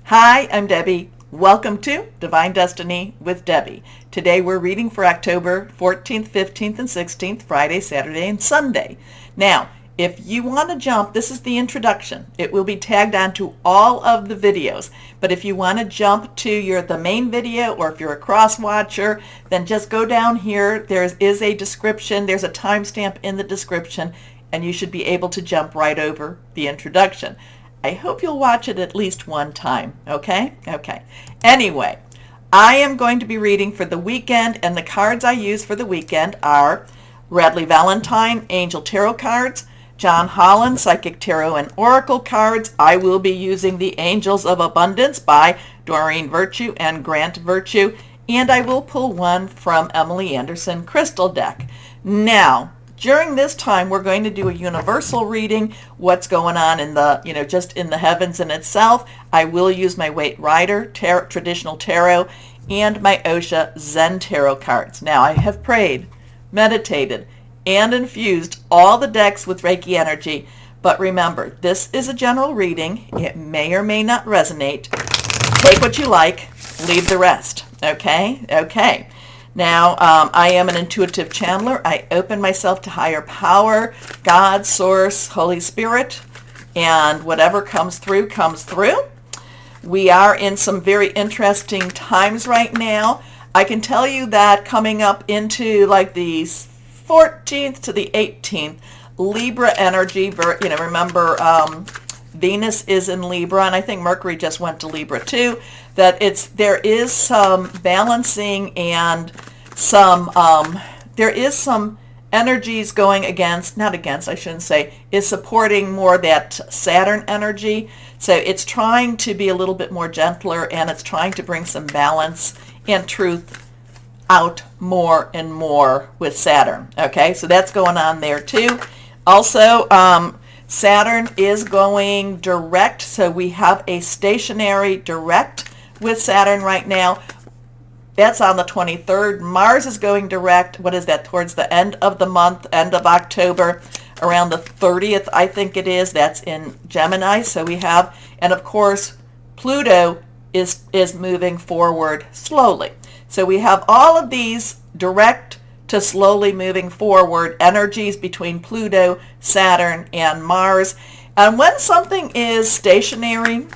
Hi, I'm Debbie. Welcome to Divine Destiny with Debbie. Today we're reading for October 14th, 15th, and 16th, Friday, Saturday, and Sunday. Now, if you want to jump, this is the introduction. It will be tagged onto all of the videos. But if you want to jump to the main video, or if you're a cross-watcher, then just go down here. There is a description. There's a timestamp in the description, and you should be able to jump right over the introduction. I hope you'll watch it at least one time, okay? Okay. Anyway, I am going to be reading for the weekend, and the cards I use for the weekend are Radley Valentine Angel Tarot cards, John Holland Psychic Tarot and Oracle cards. I will be using the Angels of Abundance by Doreen Virtue and Grant Virtue, and I will pull one from Emily Anderson Crystal Deck. Now, during this time, we're going to do a universal reading, what's going on in the, just in the heavens in itself. I will use my Waite Rider Traditional Tarot and my Osha Zen Tarot cards. Now, I have prayed, meditated, and infused all the decks with Reiki energy. But remember, this is a general reading. It may or may not resonate. Take what you like, leave the rest. Okay? Okay. Now, I am an intuitive channeler. I open myself to higher power, God, Source, Holy Spirit, and whatever comes through, comes through. We are in some very interesting times right now. I can tell you that coming up into like the 14th to the 18th, Libra energy, remember Venus is in Libra, and I think Mercury just went to Libra too, that there is some balancing and there is some energies going is supporting more that Saturn energy. So it's trying to be a little bit more gentler, and it's trying to bring some balance and truth out more and more with Saturn. Okay, so that's going on there too. Also, Saturn is going direct, so we have a stationary direct with Saturn right now. That's on the 23rd. Mars is going direct, what is that, towards the end of the month, end of October, around the 30th, I think it is. That's in Gemini. So we have, and of course, Pluto is moving forward slowly. So we have all of these direct to slowly moving forward energies between Pluto, Saturn, and Mars. And when something is stationary,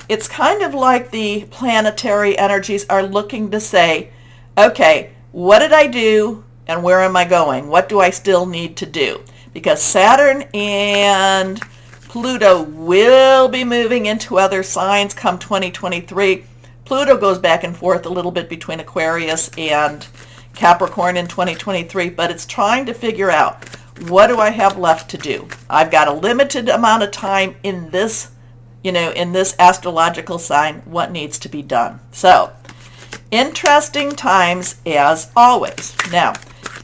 it's kind of like the planetary energies are looking to say, okay, what did I do and where am I going? What do I still need to do? Because Saturn and Pluto will be moving into other signs come 2023. Pluto goes back and forth a little bit between Aquarius and Capricorn in 2023, but it's trying to figure out, what do I have left to do? I've got a limited amount of time in this, in this astrological sign, what needs to be done. So, interesting times as always. Now,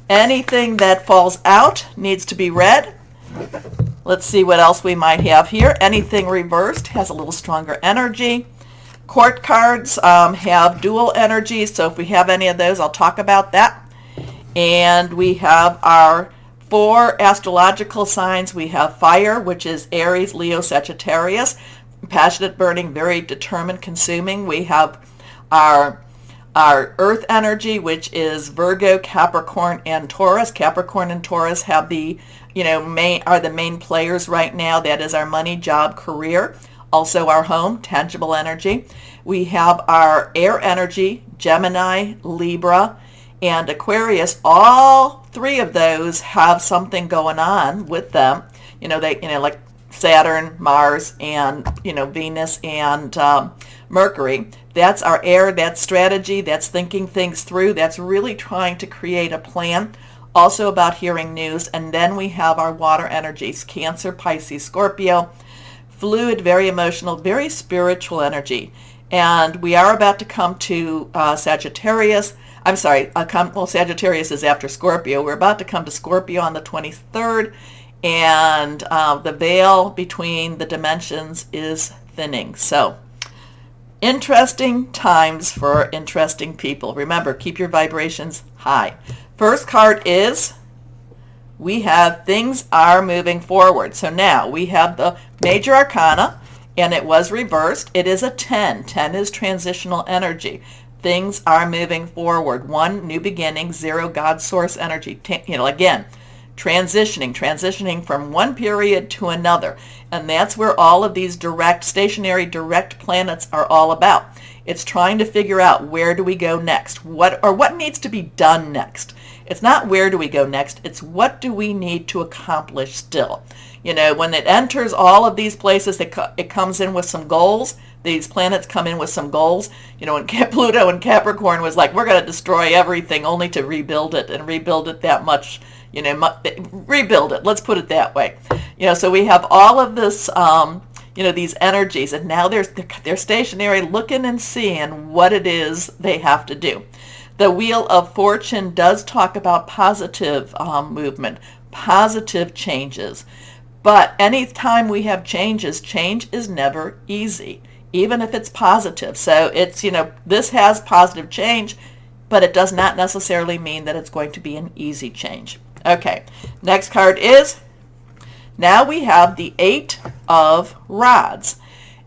anything that falls out needs to be read. Let's see what else we might have here. Anything reversed has a little stronger energy. Court cards have dual energy, so if we have any of those, I'll talk about that. And we have our 4 astrological signs. We have fire, which is Aries, Leo, Sagittarius. Passionate, burning, very determined, consuming. We have our earth energy, which is Virgo, Capricorn, and Taurus. Capricorn and Taurus have the, are the main players right now. That is our money, job, career. Also our home, tangible energy. We have our air energy, Gemini, Libra, and Aquarius. All 3 of those have something going on with them. Like Saturn, Mars, and Venus and Mercury. That's our air, that's strategy, that's thinking things through, that's really trying to create a plan. Also about hearing news. And then we have our water energies, Cancer, Pisces, Scorpio, fluid, very emotional, very spiritual energy. And we are about to come to Sagittarius. I'm sorry, Sagittarius is after Scorpio. We're about to come to Scorpio on the 23rd. And the veil between the dimensions is thinning. So, interesting times for interesting people. Remember, keep your vibrations high. First card is, we have things are moving forward. So now we have the major arcana, and it was reversed. It is a 10. 10 is transitional energy. Things are moving forward. 1, new beginning. 0, God source energy. Again, transitioning from one period to another. And that's where all of these stationary direct planets are all about. It's trying to figure out, where do we go next? What needs to be done next? It's not where do we go next, it's what do we need to accomplish still. When it enters all of these places, it comes in with some goals. These planets come in with some goals. When Pluto and Capricorn was like, we're going to destroy everything only to rebuild it, and rebuild it that much, rebuild it, let's put it that way. So we have all of this, these energies, and now they're stationary, looking and seeing what it is they have to do. The Wheel of Fortune does talk about positive movement, positive changes. But anytime we have changes, change is never easy, even if it's positive. So it's, this has positive change, but it does not necessarily mean that it's going to be an easy change. Okay, next card is, now we have the 8 of Rods.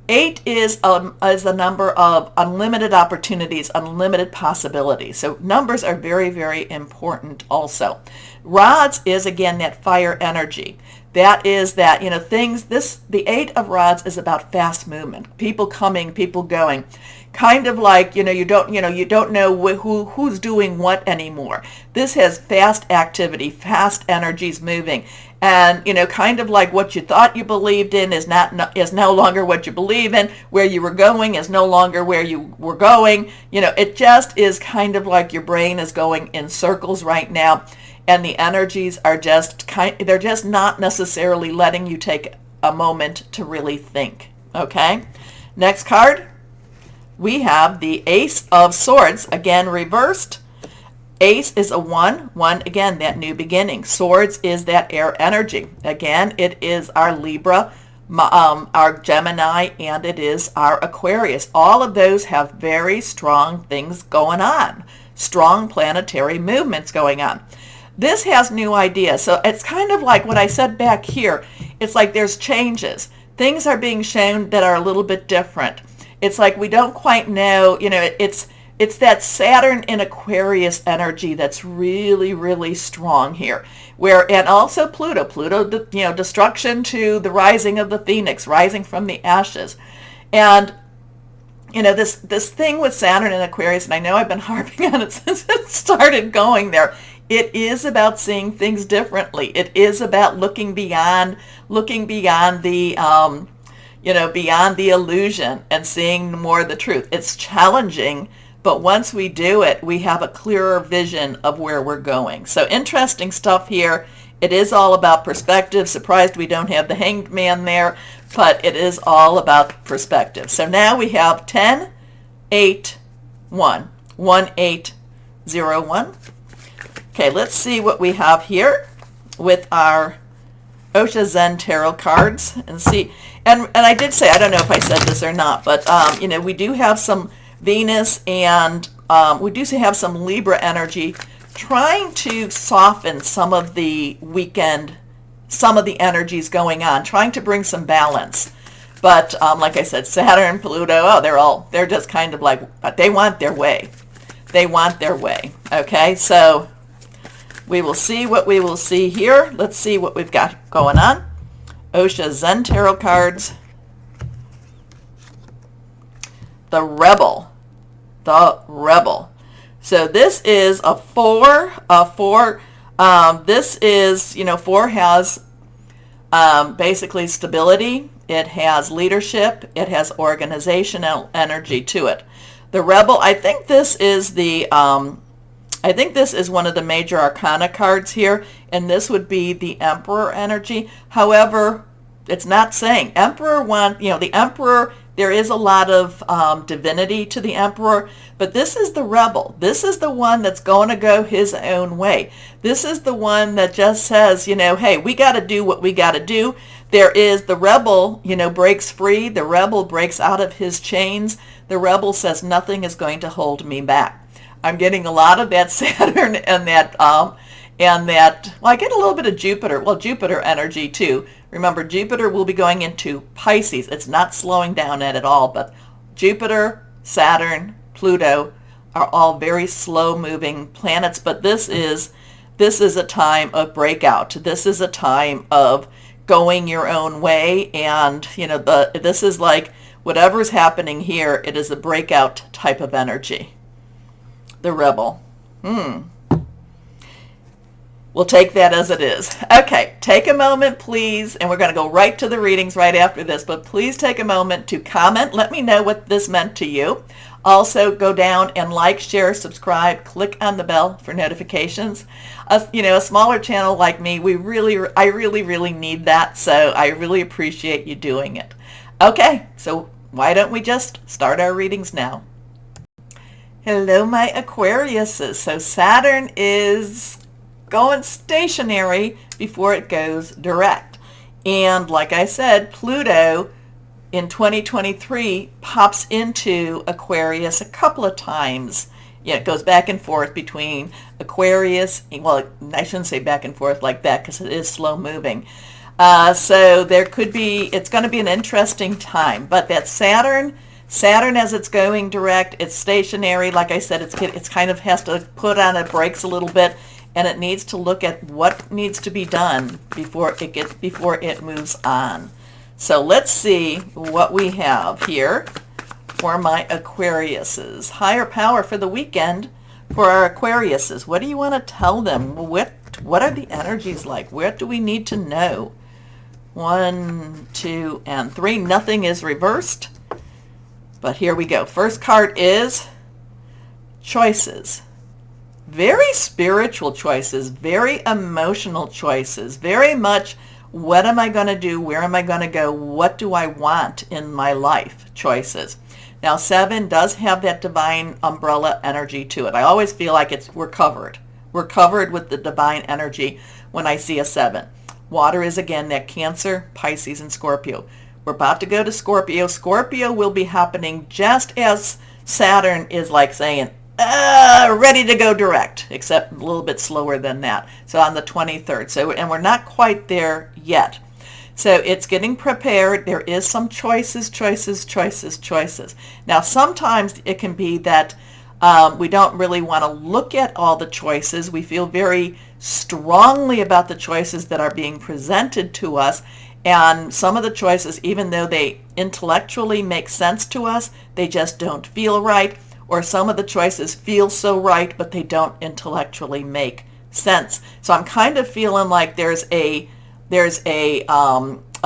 8 is the number of unlimited opportunities, unlimited possibilities. So numbers are very, very important also. Rods is, again, that fire energy. That is that, the 8 of Rods is about fast movement. People coming, people going. Kind of like, you don't know who's doing what anymore. This has fast activity, fast energies moving. And, kind of like what you thought you believed in is no longer what you believe in. Where you were going is no longer where you were going. It just is kind of like your brain is going in circles right now. And the energies are they're just not necessarily letting you take a moment to really think. Okay? Next card, we have the Ace of Swords, again reversed. Ace is a 1. 1, again, that new beginning. Swords is that air energy. Again, it is our Libra, our Gemini, and it is our Aquarius. All of those have very strong things going on. Strong planetary movements going on. This has new ideas. So it's kind of like what I said back here. It's like there's changes. Things are being shown that are a little bit different. It's like we don't quite know, it's that Saturn in Aquarius energy that's really, really strong here. And also Pluto, destruction to the rising of the phoenix, rising from the ashes. And this thing with Saturn and Aquarius, and I know I've been harping on it since it started going there. It is about seeing things differently. It is about looking beyond the beyond the illusion and seeing more of the truth. It's challenging, but once we do it, we have a clearer vision of where we're going. So interesting stuff here. It is all about perspective. Surprised we don't have the Hanged Man there, but it is all about perspective. So now we have 10, 8, 1, 1, 8, 0, 1. Okay, let's see what we have here with our Osha Zen Tarot cards and see. And I did say, I don't know if I said this or not, but we do have some Venus and we do have some Libra energy trying to soften some of the energies going on, trying to bring some balance. But like I said, Saturn, Pluto, they're just kind of like, they want their way. They want their way. Okay, so we will see what we will see here. Let's see what we've got going on. Osha Zen Tarot cards. The Rebel. The Rebel. So this is a 4. This is, 4 has basically stability. It has leadership. It has organizational energy to it. The Rebel, I think this is one of the major arcana cards here, and this would be the Emperor energy. However, it's not saying Emperor the Emperor, there is a lot of divinity to the Emperor, but this is the Rebel. This is the one that's going to go his own way. This is the one that just says, hey, we got to do what we got to do. There is the Rebel, breaks free. The Rebel breaks out of his chains. The Rebel says nothing is going to hold me back. I'm getting a lot of that Saturn and that, well, I get a little bit of Jupiter, Jupiter energy too, Remember, Jupiter will be going into Pisces. It's not slowing down at all, but Jupiter, Saturn, Pluto are all very slow-moving planets, but this is a time of breakout. This is a time of going your own way, and this is like whatever's happening here, it is a breakout type of energy. The rebel. We'll take that as it is. Okay, take a moment, please, and we're going to go right to the readings right after this, but please take a moment to comment. Let me know what this meant to you. Also, go down and like, share, subscribe, click on the bell for notifications. A smaller channel like me, I really need that, so I really appreciate you doing it. Okay, so why don't we just start our readings now? Hello, my Aquariuses. So Saturn is going stationary before it goes direct. And like I said, Pluto in 2023 pops into Aquarius a couple of times. It goes back and forth between Aquarius, well, I shouldn't say back and forth like that because it is slow moving. So it's going to be an interesting time. But that Saturn as it's going direct, it's stationary. Like I said, it's kind of has to put on its brakes a little bit, and it needs to look at what needs to be done before it moves on. So let's see what we have here for my Aquariuses. Higher power for the weekend for our Aquariuses. What do you want to tell them? What are the energies like? What do we need to know? 1, 2, and 3. Nothing is reversed. But here we go. First card is choices. Very spiritual choices, very emotional choices, very much what am I going to do, where am I going to go, what do I want in my life choices. Now 7 does have that divine umbrella energy to it. I always feel like we're covered. We're covered with the divine energy when I see a 7. Water is again that Cancer, Pisces, and Scorpio. We're about to go to Scorpio. Scorpio will be happening just as Saturn is like saying, ready to go direct, except a little bit slower than that. So on the 23rd. And we're not quite there yet. So it's getting prepared. There is some choices. Now sometimes it can be that we don't really want to look at all the choices. We feel very strongly about the choices that are being presented to us. And some of the choices, even though they intellectually make sense to us, they just don't feel right. Or some of the choices feel so right, but they don't intellectually make sense. So I'm kind of feeling like there's a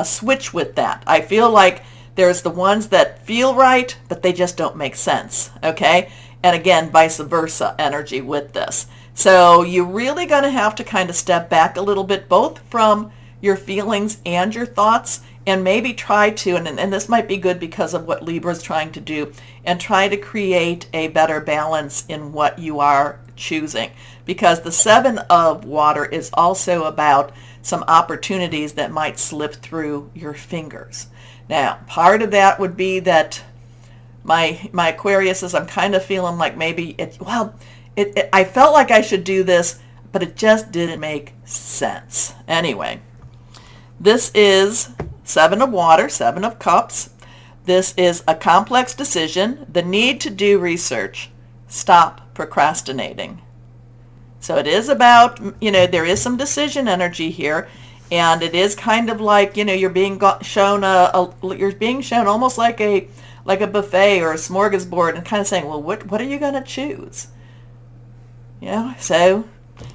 switch with that. I feel like there's the ones that feel right, but they just don't make sense. Okay? And again, vice versa energy with this. So you're really going to have to kind of step back a little bit, both from your feelings and your thoughts, and maybe try to, and this might be good because of what Libra's trying to do, and try to create a better balance in what you are choosing. Because the 7 of water is also about some opportunities that might slip through your fingers. Now, part of that would be that my Aquarius is, I'm kind of feeling like maybe I felt like I should do this, but it just didn't make sense. Anyway, this is 7 of water, 7 of cups. This is a complex decision, the need to do research. Stop procrastinating. So it is about, there is some decision energy here, and it is kind of like, you're being shown you're being shown almost like a buffet or a smorgasbord, and kind of saying, well, what are you going to choose? So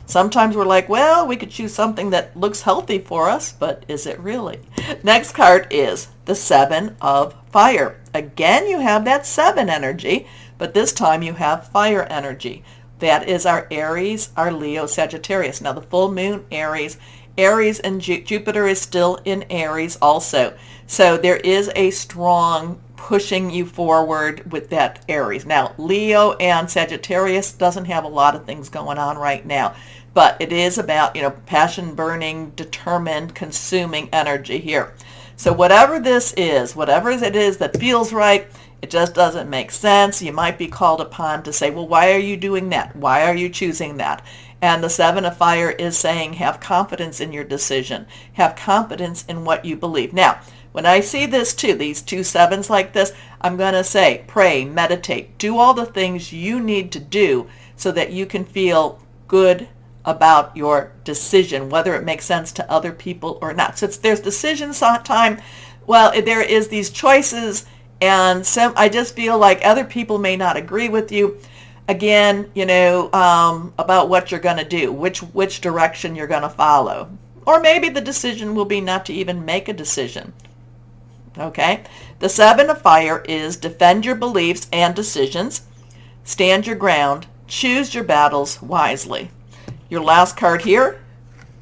sometimes we're like, well, we could choose something that looks healthy for us, but is it really? Next card is the 7 of fire. Again, you have that 7 energy, but this time you have fire energy. That is our Aries, our Leo, Sagittarius. Now the full moon, Aries, and Jupiter is still in Aries also. So there is a strong pushing you forward with that Aries. Now, Leo and Sagittarius doesn't have a lot of things going on right now, but it is about, passion burning, determined, consuming energy here. So whatever this is, whatever it is that feels right, it just doesn't make sense. You might be called upon to say, well, why are you doing that? Why are you choosing that? And the Seven of Fire is saying have confidence in your decision. Have confidence in what you believe. Now, when I see this too, these two sevens like this, I'm going to say pray, meditate, do all the things you need to do so that you can feel good about your decision, whether it makes sense to other people or not. So there's decision time. Well, there is these choices, and I just feel like other people may not agree with you. Again, about what you're going to do, which direction you're going to follow. Or maybe the decision will be not to even make a decision. Okay? The Seven of Fire is defend your beliefs and decisions, stand your ground, choose your battles wisely. Your last card here,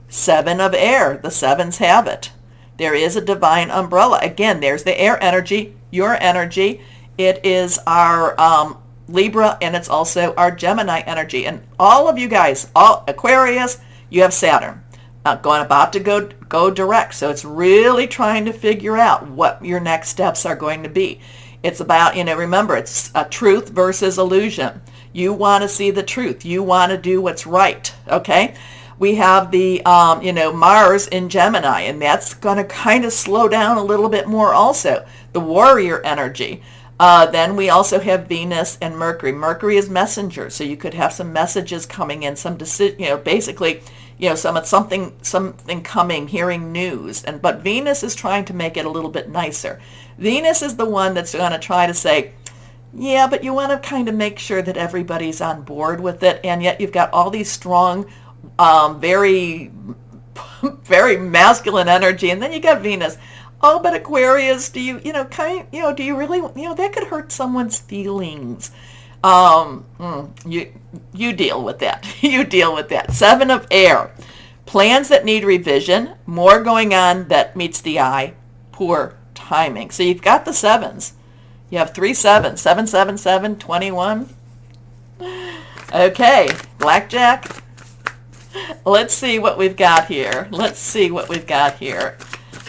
Seven of Air. The sevens have it. There is a divine umbrella. Again, there's the air energy, your energy. It is our Libra, and it's also our Gemini energy. And all of you guys, all Aquarius, you have Saturn. About to go direct. So it's really trying to figure out what your next steps are going to be. It's about, remember, it's a truth versus illusion. You want to see the truth. You want to do what's right. Okay? We have the, Mars in Gemini, and that's going to kind of slow down a little bit more also. The warrior energy. Then we also have Venus and Mercury. Mercury is messenger, so you could have some messages coming in, some decision, basically, something coming, hearing news. But Venus is trying to make it a little bit nicer. Venus is the one that's going to try to say, yeah, but you want to kind of make sure that everybody's on board with it, and yet you've got all these strong, very, very masculine energy, and then you got Venus. Oh, but Aquarius, do you, do you really, that could hurt someone's feelings. You deal with that. You deal with that. Seven of Air. Plans that need revision. More going on that meets the eye. Poor timing. So you've got the sevens. You have 3 sevens. 7, 7, 7, 21. Okay. Blackjack. Let's see what we've got here.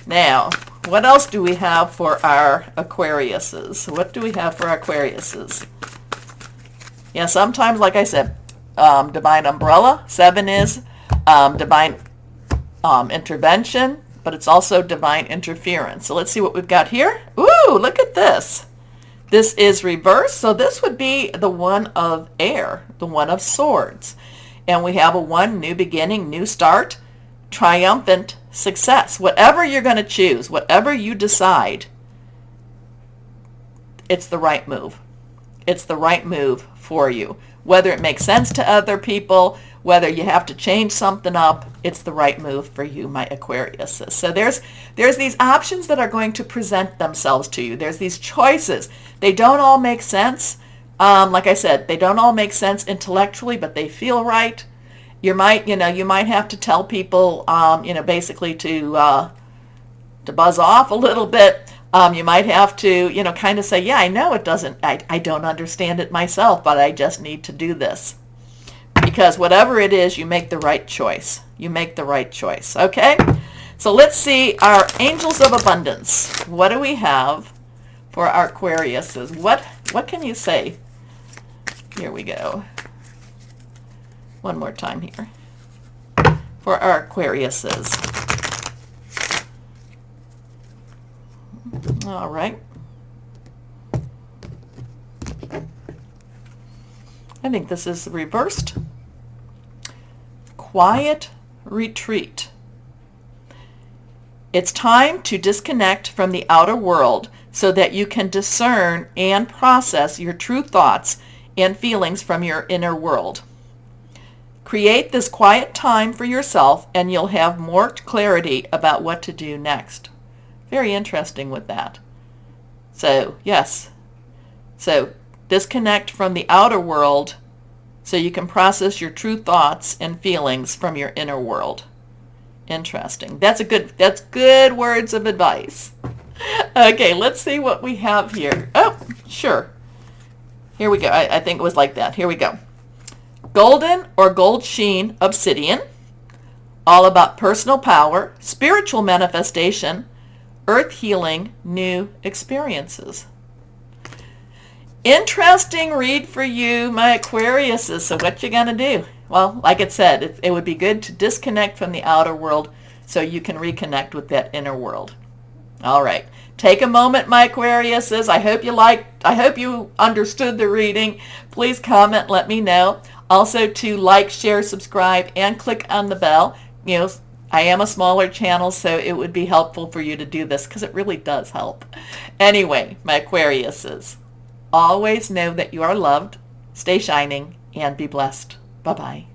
Now, what else do we have for our Aquariuses? Yeah, sometimes, like I said, divine umbrella. 7 is divine intervention, but it's also divine interference. So let's see what we've got here. Ooh, look at this. This is reversed, so this would be the one of air, the one of swords. And we have a 1, new beginning, new start, triumphant success. Whatever you're going to choose, whatever you decide, it's the right move. It's the right move for you. Whether it makes sense to other people, whether you have to change something up, it's the right move for you, my Aquariuses. So there's these options that are going to present themselves to you. There's these choices. They don't all make sense. Like I said, they don't all make sense intellectually, but they feel right. You might have to tell people, basically to buzz off a little bit. You might have to, kind of say, yeah, I know I don't understand it myself, but I just need to do this. Because whatever it is, you make the right choice. Okay? So let's see our angels of abundance. What do we have for our Aquariuses? What can you say? Here we go. One more time here. For our Aquariuses. All right. I think this is reversed. Quiet retreat. It's time to disconnect from the outer world so that you can discern and process your true thoughts and feelings from your inner world. Create this quiet time for yourself and you'll have more clarity about what to do next. Very interesting with that. So, yes. So, disconnect from the outer world so you can process your true thoughts and feelings from your inner world. Interesting. That's good words of advice. Okay, let's see what we have here. Oh, sure. Here we go. I think it was like that. Here we go. Golden or gold sheen obsidian. All about personal power, spiritual manifestation, earth healing, new experiences. Interesting read for you, my Aquariuses. So what you gonna do? well, like it said, it would be good to disconnect from the outer world so you can reconnect with that inner world. All right. Take a moment, my Aquariuses. I hope you understood the reading. Please comment, let me know. Also to like, share, subscribe, and click on the bell. You know, I am a smaller channel, so it would be helpful for you to do this because it really does help. Anyway, my Aquariuses, always know that you are loved, stay shining, and be blessed. Bye-bye.